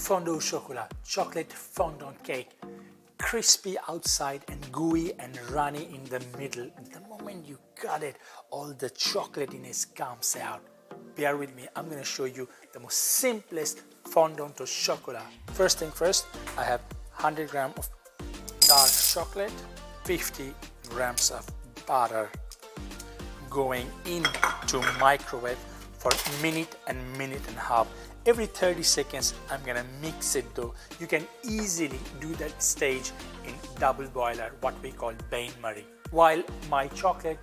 fondant au chocolat, chocolate fondant cake, crispy outside and gooey and runny in the middle. The moment you cut it, all the chocolatiness comes out. Bear with me, I'm gonna show you the most simplest fondant au chocolat. First thing first, I have 100 grams of dark chocolate, 50 grams of butter going into microwave for a minute and a half. Every 30 seconds, I'm gonna mix it though. You can easily do that stage in double boiler, what we call bain-marie. While my chocolate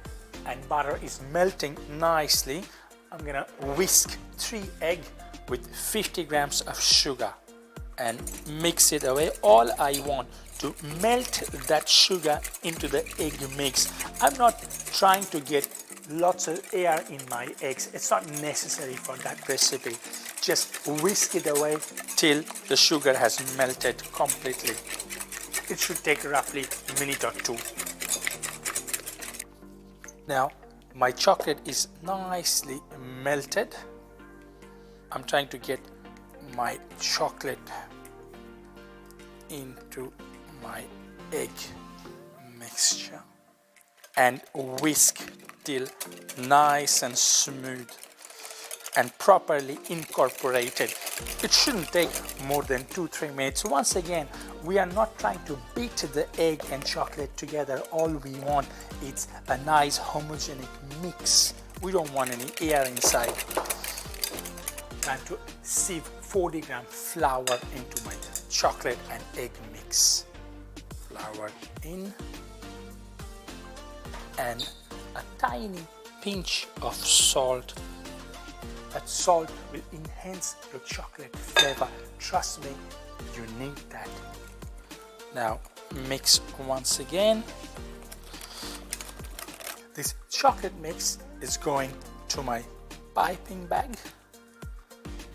and butter is melting nicely, I'm gonna whisk 3 eggs with 50 grams of sugar and mix it away. All I want to melt that sugar into the egg mix. I'm not trying to get lots of air in my eggs. It's not necessary for that recipe. Just whisk it away till the sugar has melted completely. It should take roughly a minute or two. Now my chocolate is nicely melted. I'm trying to get my chocolate into my egg mixture and whisk till nice and smooth and properly incorporated. It shouldn't take more than 2-3 minutes. Once again, we are not trying to beat the egg and chocolate together. All we want is a nice homogenic mix. We don't want any air inside. Time to sieve 40 grams flour into my chocolate and egg mix. Flour in and a tiny pinch of salt. That salt will enhance your chocolate flavor. Trust me, you need that. Now mix once again. This chocolate mix is going to my piping bag.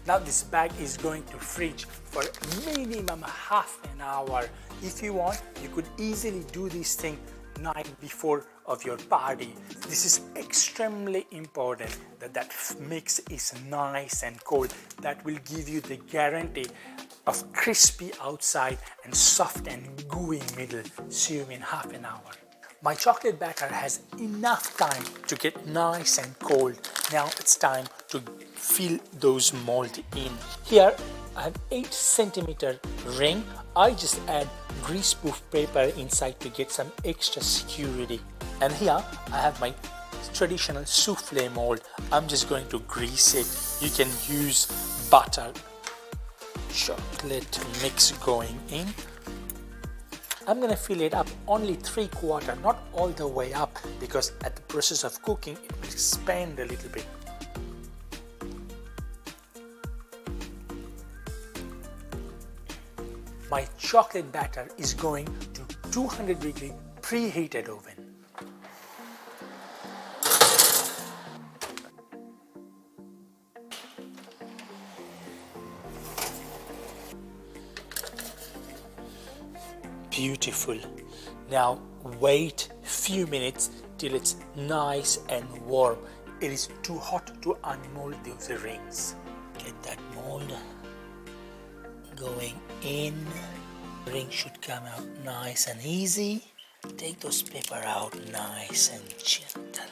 Now this bag is going to fridge for minimum half an hour. If you want, you could easily do this thing night before of your party. This is extremely important that mix is nice and cold. That will give you the guarantee of crispy outside and soft and gooey middle. See you in half an hour. My chocolate batter has enough time to get nice and cold. Now it's time to fill those mold in. Here I have 8 centimeter ring. I just add greaseproof paper inside to get some extra security. And here I have my traditional souffle mold. I'm just going to grease it. You can use butter. Chocolate mix going in. I'm gonna fill it up only 3/4, not all the way up, because at the process of cooking it will expand a little bit. My chocolate batter is going to 200-degree preheated oven. Beautiful. Now wait few minutes till it's nice and warm. It is too hot to unmold those rings. Get that mold going in. The ring should come out nice and easy. Take those paper out nice and gentle.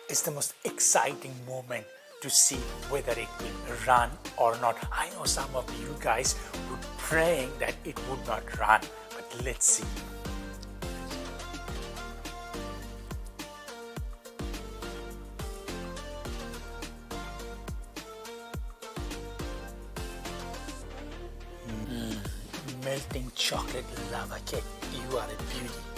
It's the most exciting moment to see whether it will run or not. I know some of you guys were praying that it would not run, but let's see. Melting chocolate lava cake. You are a beauty.